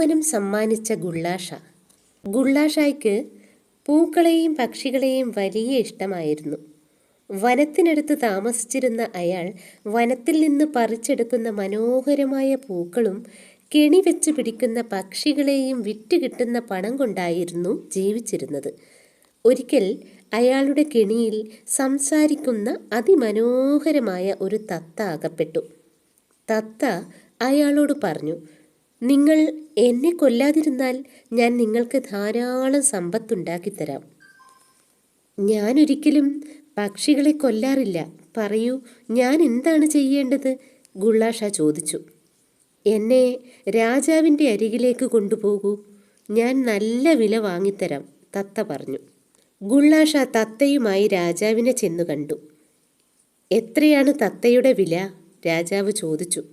പൂവനം സമ്മാനിച്ച ഗുള്ളാഷ. ഗുള്ളാഷയ്ക്ക് പൂക്കളെയും പക്ഷികളെയും വലിയ ഇഷ്ടമായിരുന്നു. വനത്തിനടുത്ത് താമസിച്ചിരുന്ന അയാൾ വനത്തിൽ നിന്ന് പറിച്ചെടുക്കുന്ന മനോഹരമായ പൂക്കളും കെണി വെച്ച് പിടിക്കുന്ന പക്ഷികളെയും വിറ്റ് കിട്ടുന്ന പണം കൊണ്ടായിരുന്നു ജീവിച്ചിരുന്നത്. ഒരിക്കൽ അയാളുടെ കെണിയിൽ സംസാരിക്കുന്ന അതിമനോഹരമായ ഒരു തത്ത അകപ്പെട്ടു. തത്ത അയാളോട് പറഞ്ഞു, നിങ്ങൾ എന്നെ കൊല്ലാതിരുന്നാൽ ഞാൻ നിങ്ങൾക്ക് ധാരാളം സമ്പത്തുണ്ടാക്കിത്തരാം. ഞാനൊരിക്കലും പക്ഷികളെ കൊല്ലാറില്ല. പറയൂ, ഞാൻ എന്താണ് ചെയ്യേണ്ടത്? ഗുള്ളാഷ ചോദിച്ചു. എന്നെ രാജാവിൻ്റെ അരികിലേക്ക് കൊണ്ടുപോകൂ, ഞാൻ നല്ല വില വാങ്ങിത്തരാം, തത്ത പറഞ്ഞു. ഗുള്ളാഷ തത്തയുമായി രാജാവിനെ ചെന്നു കണ്ടു. എത്രയാണ് തത്തയുടെ വില? രാജാവ് ചോദിച്ചു.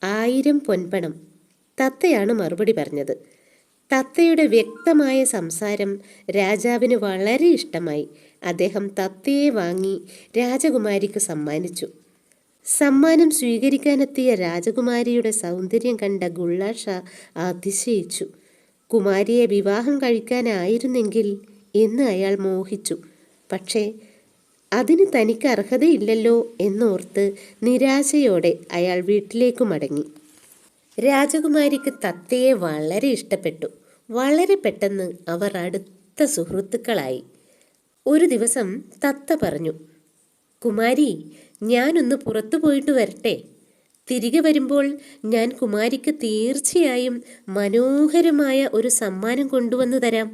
1000 പൊൻപണം, തത്തയാണ് മറുപടി പറഞ്ഞത്. തത്തയുടെ വ്യക്തമായ സംസാരം രാജാവിന് വളരെ ഇഷ്ടമായി. അദ്ദേഹം തത്തയെ വാങ്ങി രാജകുമാരിക്ക് സമ്മാനിച്ചു. സമ്മാനം സ്വീകരിക്കാനെത്തിയ രാജകുമാരിയുടെ സൗന്ദര്യം കണ്ട ഗുള്ളാഷ അതിശയിച്ചു. കുമാരിയെ വിവാഹം കഴിക്കാനായിരുന്നെങ്കിൽ എന്ന് അയാൾ മോഹിച്ചു. പക്ഷേ അതിന് തനിക്ക് അർഹതയില്ലല്ലോ എന്നോർത്ത് നിരാശയോടെ അയാൾ വീട്ടിലേക്ക് മടങ്ങി. രാജകുമാരിക്ക് തത്തയെ വളരെ ഇഷ്ടപ്പെട്ടു. വളരെ പെട്ടെന്ന് അവർ അടുത്ത സുഹൃത്തുക്കളായി. ഒരു ദിവസം തത്ത പറഞ്ഞു, കുമാരി, ഞാനൊന്ന് പുറത്തു പോയിട്ട് വരട്ടെ. തിരികെ വരുമ്പോൾ ഞാൻ കുമാരിക്ക് തീർച്ചയായും മനോഹരമായ ഒരു സമ്മാനം കൊണ്ടുവന്നു തരാം.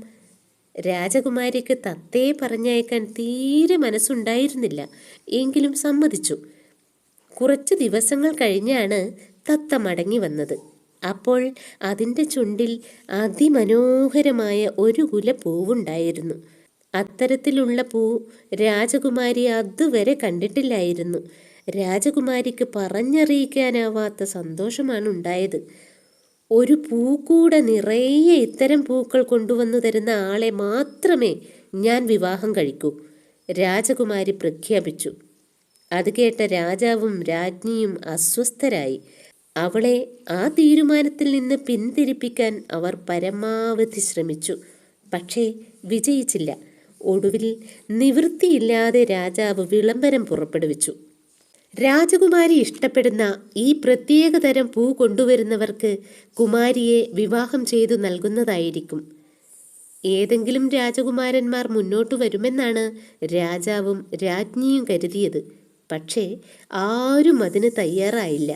രാജകുമാരിക്ക് തത്തയെ പറഞ്ഞയക്കാൻ തീരെ മനസ്സുണ്ടായിരുന്നില്ല. എങ്കിലും സമ്മതിച്ചു. കുറച്ച് ദിവസങ്ങൾ കഴിഞ്ഞാണ് തത്ത മടങ്ങി വന്നത്. അപ്പോൾ അതിൻ്റെ ചുണ്ടിൽ അതിമനോഹരമായ ഒരു കുല പൂവുണ്ടായിരുന്നു. അത്തരത്തിലുള്ള പൂ രാജകുമാരി അതുവരെ കണ്ടിട്ടില്ലായിരുന്നു. രാജകുമാരിക്ക് പറഞ്ഞറിയിക്കാനാവാത്ത സന്തോഷമാണ് ഉണ്ടായത്. ഒരു പൂക്കൂട നിറയെ ഇത്തരം പൂക്കൾ കൊണ്ടുവന്നു തരുന്ന ആളെ മാത്രമേ ഞാൻ വിവാഹം കഴിക്കൂ, രാജകുമാരി പ്രഖ്യാപിച്ചു. അത് കേട്ട രാജാവും രാജ്ഞിയും അസ്വസ്ഥരായി. അവളെ ആ തീരുമാനത്തിൽ നിന്ന് പിന്തിരിപ്പിക്കാൻ അവർ പരമാവധി ശ്രമിച്ചു. പക്ഷേ വിജയിച്ചില്ല. ഒടുവിൽ നിവൃത്തിയില്ലാതെ രാജാവ് വിളംബരം പുറപ്പെടുവിച്ചു. രാജകുമാരി ഇഷ്ടപ്പെടുന്ന ഈ പ്രത്യേകതരം പൂ കൊണ്ടുവരുന്നവർക്ക് കുമാരിയെ വിവാഹം ചെയ്തു നൽകുന്നതായിരിക്കും. ഏതെങ്കിലും രാജകുമാരന്മാർ മുന്നോട്ട് വരുമെന്നാണ് രാജാവും രാജ്ഞിയും കരുതിയത്. പക്ഷേ ആരും അതിന് തയ്യാറായില്ല.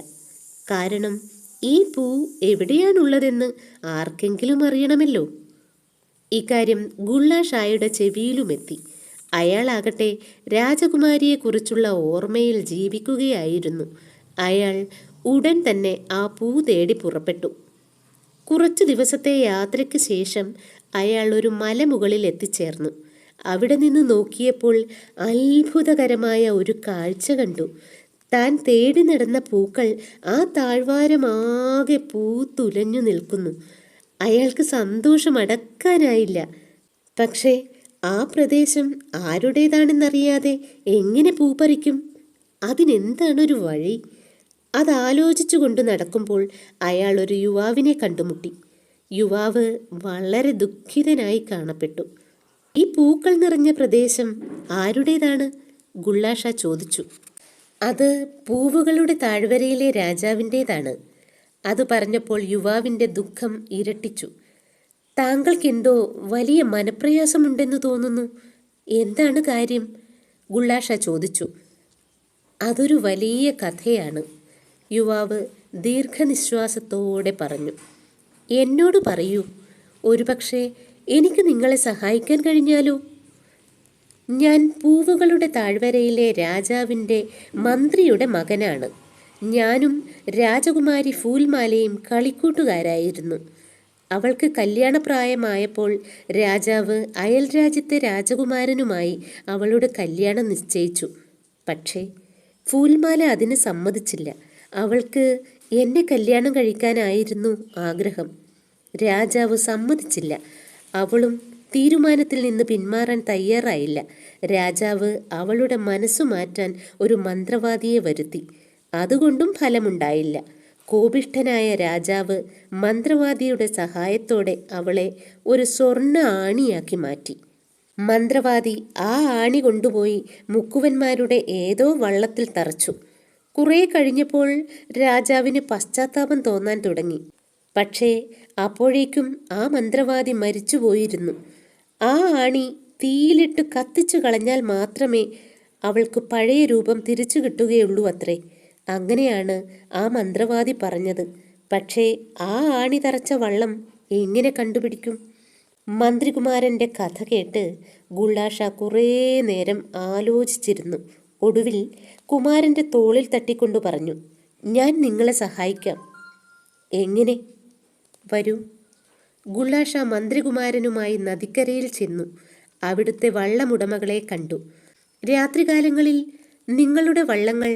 കാരണം ഈ പൂ എവിടെയാണുള്ളതെന്ന് ആർക്കെങ്കിലും അറിയണമല്ലോ. ഇക്കാര്യം ഗുള്ളാഷായുടെ ചെവിയിലുമെത്തി. അയാളാകട്ടെ രാജകുമാരിയെക്കുറിച്ചുള്ള ഓർമ്മയിൽ ജീവിക്കുകയായിരുന്നു. അയാൾ ഉടൻ തന്നെ ആ പൂ തേടി പുറപ്പെട്ടു. കുറച്ചു ദിവസത്തെ യാത്രയ്ക്ക് ശേഷം അയാൾ ഒരു മലമുകളിൽ എത്തിച്ചേർന്നു. അവിടെ നിന്ന് നോക്കിയപ്പോൾ അത്ഭുതകരമായ ഒരു കാഴ്ച കണ്ടു. താൻ തേടി നടന്ന പൂക്കൾ ആ താഴ്വാരമാകെ പൂത്തുലഞ്ഞു നിൽക്കുന്നു. അയാൾക്ക് സന്തോഷം അടക്കാനായില്ല. പക്ഷേ ആ പ്രദേശം ആരുടേതാണെന്നറിയാതെ എങ്ങനെ പൂ പറിക്കും? അതിനെന്താണൊരു വഴി? അതാലോചിച്ചു കൊണ്ട് നടക്കുമ്പോൾ അയാൾ ഒരു യുവാവിനെ കണ്ടുമുട്ടി. യുവാവ് വളരെ ദുഃഖിതനായി കാണപ്പെട്ടു. ഈ പൂക്കൾ നിറഞ്ഞ പ്രദേശം ആരുടേതാണ്? ഗുള്ളാഷ ചോദിച്ചു. അത് പൂവുകളുടെ താഴ്വരയിലെ രാജാവിൻ്റേതാണ്. അത് പറഞ്ഞപ്പോൾ യുവാവിൻ്റെ ദുഃഖം ഇരട്ടിച്ചു. താങ്കൾക്കെന്തോ വലിയ മനപ്രയാസമുണ്ടെന്ന് തോന്നുന്നു. എന്താണ് കാര്യം? ഗുള്ളാഷ ചോദിച്ചു. അതൊരു വലിയ കഥയാണ്, യുവാവ് ദീർഘനിശ്വാസത്തോടെ പറഞ്ഞു. എന്നോട് പറയൂ, ഒരുപക്ഷെ എനിക്ക് നിങ്ങളെ സഹായിക്കാൻ കഴിഞ്ഞാലോ? ഞാൻ പൂവുകളുടെ താഴ്വരയിലെ രാജാവിൻ്റെ മന്ത്രിയുടെ മകനാണ്. ഞാനും രാജകുമാരി ഫൂൽമാലയും കളിക്കൂട്ടുകാരായിരുന്നു. അവൾക്ക് കല്യാണപ്രായമായപ്പോൾ രാജാവ് അയൽ രാജ്യത്തെ രാജകുമാരനുമായി അവളുടെ കല്യാണം നിശ്ചയിച്ചു. പക്ഷേ ഫൂൽമാല അതിന് സമ്മതിച്ചില്ല. അവൾക്ക് എന്നെ കല്യാണം കഴിക്കാനായിരുന്നു ആഗ്രഹം. രാജാവ് സമ്മതിച്ചില്ല. അവളും തീരുമാനത്തിൽ നിന്ന് പിന്മാറാൻ തയ്യാറായില്ല. രാജാവ് അവളുടെ മനസ്സു മാറ്റാൻ ഒരു മന്ത്രവാദിയെ വരുത്തി. അതുകൊണ്ടും ഫലമുണ്ടായില്ല. കോപിഷ്ഠനായ രാജാവ് മന്ത്രവാദിയുടെ സഹായത്തോടെ അവളെ ഒരു സ്വർണ്ണ ആണിയാക്കി മാറ്റി. മന്ത്രവാദി ആ ആണി കൊണ്ടുപോയി മുക്കുവന്മാരുടെ ഏതോ വള്ളത്തിൽ തറച്ചു. കുറേ കഴിഞ്ഞപ്പോൾ രാജാവിന് പശ്ചാത്താപം തോന്നാൻ തുടങ്ങി. പക്ഷേ അപ്പോഴേക്കും ആ മന്ത്രവാദി മരിച്ചുപോയിരുന്നു. ആ ആണി തീയിലിട്ട് കത്തിച്ചു കളഞ്ഞാൽ മാത്രമേ അവൾക്ക് പഴയ രൂപം തിരിച്ചു കിട്ടുകയുള്ളൂ അത്രേ. അങ്ങനെയാണ് ആ മന്ത്രവാദി പറഞ്ഞത്. പക്ഷേ ആ ആണി തറച്ച വള്ളം എങ്ങനെ കണ്ടുപിടിക്കും? മന്ത്രികുമാരൻ്റെ കഥ കേട്ട് ഗുള്ളാഷ കുറേ നേരം ആലോചിച്ചിരുന്നു. ഒടുവിൽ കുമാരൻ്റെ തോളിൽ തട്ടിക്കൊണ്ടു പറഞ്ഞു, ഞാൻ നിങ്ങളെ സഹായിക്കാം. എങ്ങനെ? വരൂ. ഗുള്ളാഷ മന്ത്രികുമാരനുമായി നദിക്കരയിൽ ചെന്നു. അവിടുത്തെ വള്ളമുടമകളെ കണ്ടു. രാത്രികാലങ്ങളിൽ നിങ്ങളുടെ വള്ളങ്ങൾ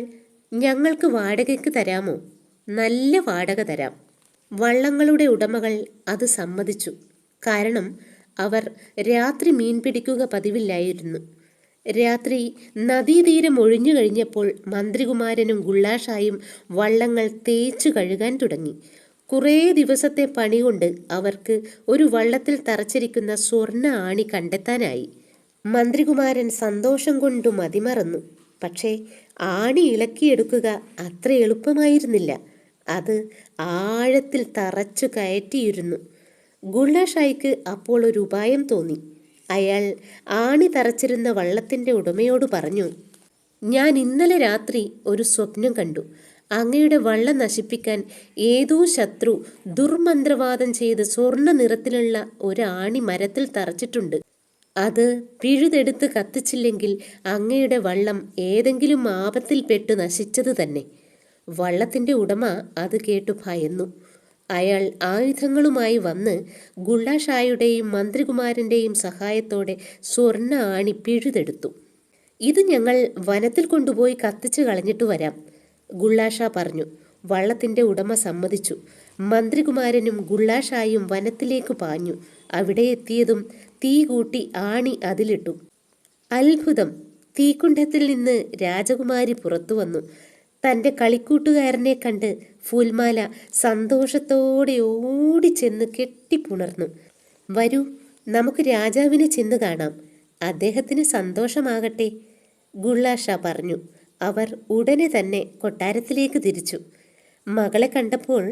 ഞങ്ങൾക്ക് വാടകയ്ക്ക് തരാമോ? നല്ല വാടക തരാം. വള്ളങ്ങളുടെ ഉടമകൾ അത് സമ്മതിച്ചു. കാരണം അവർ രാത്രി മീൻ പിടിക്കുക പതിവില്ലായിരുന്നു. രാത്രി നദീതീരം ഒഴിഞ്ഞു കഴിഞ്ഞപ്പോൾ മന്ത്രികുമാരനും ഗുള്ളാഷായും വള്ളങ്ങൾ തേച്ചു കഴുകാൻ തുടങ്ങി. കുറേ ദിവസത്തെ പണി കൊണ്ട് അവർക്ക് ഒരു വള്ളത്തിൽ തറച്ചിരിക്കുന്ന സ്വർണ്ണ ആണി കണ്ടെത്താനായി. മന്ത്രികുമാരൻ സന്തോഷം കൊണ്ടു മതിമറന്നു. പക്ഷേ ആണി ഇളക്കിയെടുക്കുക അത്ര എളുപ്പമായിരുന്നില്ല. അത് ആഴത്തിൽ തറച്ചു കയറ്റിയിരുന്നു. ഗുള്ളാഷായിക്ക് അപ്പോൾ ഒരു ഉപായം തോന്നി. അയാൾ ആണി തറച്ചിരുന്ന വള്ളത്തിൻ്റെ ഉടമയോട് പറഞ്ഞു, ഞാൻ ഇന്നലെ രാത്രി ഒരു സ്വപ്നം കണ്ടു. അങ്ങയുടെ വള്ളം നശിപ്പിക്കാൻ ഏതോ ശത്രു ദുർമന്ത്രവാദം ചെയ്ത് സ്വർണ്ണ നിറത്തിലുള്ള ഒരാണി മരത്തിൽ തറച്ചിട്ടുണ്ട്. അത് പിഴുതെടുത്ത് കത്തിച്ചില്ലെങ്കിൽ അങ്ങയുടെ വള്ളം ഏതെങ്കിലും ആപത്തിൽപ്പെട്ട് നശിച്ചത് തന്നെ. വള്ളത്തിൻ്റെ ഉടമ അത് കേട്ടു ഭയന്നു. അയാൾ ആയുധങ്ങളുമായി വന്ന് ഗുള്ളാഷായുടെയും മന്ത്രികുമാരൻ്റെയും സഹായത്തോടെ സ്വർണ്ണ ആണി പിഴുതെടുത്തു. ഇത് ഞങ്ങൾ വനത്തിൽ കൊണ്ടുപോയി കത്തിച്ചു കളഞ്ഞിട്ട് വരാം, ഗുള്ളാഷ പറഞ്ഞു. വള്ളത്തിൻ്റെ ഉടമ സമ്മതിച്ചു. മന്ത്രികുമാരനും ഗുള്ളാഷായും വനത്തിലേക്ക് പാഞ്ഞു. അവിടെ എത്തിയതും തീ കൂട്ടി ആണി അതിലിട്ടു. അത്ഭുതം! തീക്കുണ്ഡത്തിൽ നിന്ന് രാജകുമാരി പുറത്തു വന്നു. തൻ്റെ കളിക്കൂട്ടുകാരനെ കണ്ട് ഫൂൽമാല സന്തോഷത്തോടെ ഓടിച്ചെന്ന് കെട്ടിപ്പുണർന്നു. വരൂ, നമുക്ക് രാജാവിനെ ചെന്ന് കാണാം. അദ്ദേഹത്തിന് സന്തോഷമാകട്ടെ, ഗുള്ളാഷ പറഞ്ഞു. അവർ ഉടനെ തന്നെ കൊട്ടാരത്തിലേക്ക് തിരിച്ചു. മകളെ കണ്ടപ്പോൾ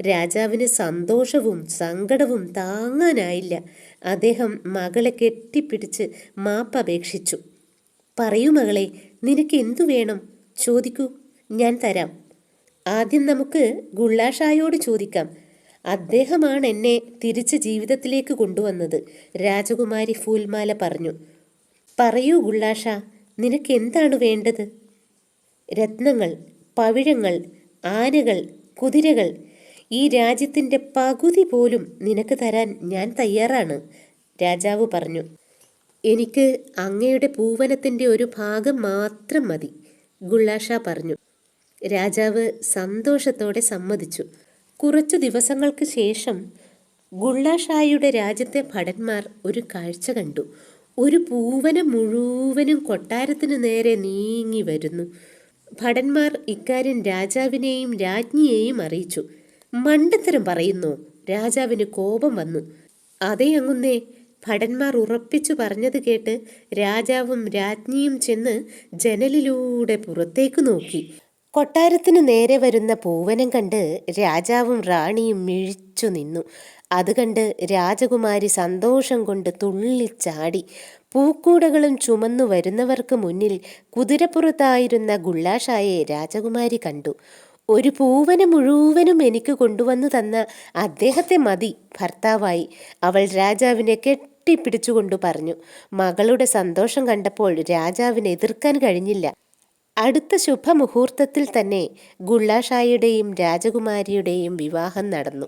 രാജാവിന് സന്തോഷവും സങ്കടവും താങ്ങാനായില്ല. അദ്ദേഹം മകളെ കെട്ടിപ്പിടിച്ച് മാപ്പപേക്ഷിച്ചു. പറയൂ മകളെ, നിനക്ക് എന്തു വേണം? ചോദിക്കൂ, ഞാൻ തരാം. ആദ്യം നമുക്ക് ഗുള്ളാഷായോട് ചോദിക്കാം. അദ്ദേഹമാണ് എന്നെ തിരിച്ച് ജീവിതത്തിലേക്ക് കൊണ്ടുവന്നത്, രാജകുമാരി ഫൂൽമാല പറഞ്ഞു. പറയൂ ഗുള്ളാഷ, നിനക്ക് എന്താണ് വേണ്ടത്? രത്നങ്ങൾ, പവിഴങ്ങൾ, ആനകൾ, കുതിരകൾ, ഈ രാജ്യത്തിൻ്റെ പകുതി പോലും നിനക്ക് തരാൻ ഞാൻ തയ്യാറാണ്, രാജാവ് പറഞ്ഞു. എനിക്ക് അങ്ങയുടെ പൂവനത്തിൻ്റെ ഒരു ഭാഗം മാത്രം മതി, ഗുള്ളാഷ പറഞ്ഞു. രാജാവ് സന്തോഷത്തോടെ സമ്മതിച്ചു. കുറച്ചു ദിവസങ്ങൾക്ക് ശേഷം ഗുള്ളാഷായുടെ രാജ്യത്തെ ഭടന്മാർ ഒരു കാഴ്ച കണ്ടു. ഒരു പൂവനം മുഴുവനും കൊട്ടാരത്തിനു നേരെ നീങ്ങി വരുന്നു. ഭടന്മാർ ഇക്കാര്യം രാജാവിനെയും രാജ്ഞിയെയും അറിയിച്ചു. മണ്ടത്തരം പറയുന്നോ? രാജാവിന് കോപം വന്നു. അതേ അങ്ങുന്നേ, ഭടന്മാർ ഉറപ്പിച്ചു പറഞ്ഞത് കേട്ട് രാജാവും രാജ്ഞിയും ചെന്ന് ജനലിലൂടെ പുറത്തേക്ക് നോക്കി. കൊട്ടാരത്തിനു നേരെ വരുന്ന പൂവനം കണ്ട് രാജാവും റാണിയും മിഴിച്ചു നിന്നു. അത് കണ്ട് രാജകുമാരി സന്തോഷം കൊണ്ട് തുള്ളിച്ചാടി. പൂക്കൂടകളും ചുമന്നു വരുന്നവർക്ക് മുന്നിൽ കുതിരപ്പുറത്തായിരുന്ന ഗുള്ളാഷായെ രാജകുമാരി കണ്ടു. ഒരു പൂവനം മുഴുവനും എനിക്ക് കൊണ്ടുവന്നു തന്ന അദ്ദേഹത്തെ മതി ഭർത്താവായി, അവൾ രാജാവിനെ കെട്ടിപ്പിടിച്ചുകൊണ്ടു പറഞ്ഞു. മകളുടെ സന്തോഷം കണ്ടപ്പോൾ രാജാവിന് എതിർക്കാൻ കഴിഞ്ഞില്ല. അടുത്ത ശുഭമുഹൂർത്തത്തിൽ തന്നെ ഗുള്ളാഷായുടെയും രാജകുമാരിയുടെയും വിവാഹം നടന്നു.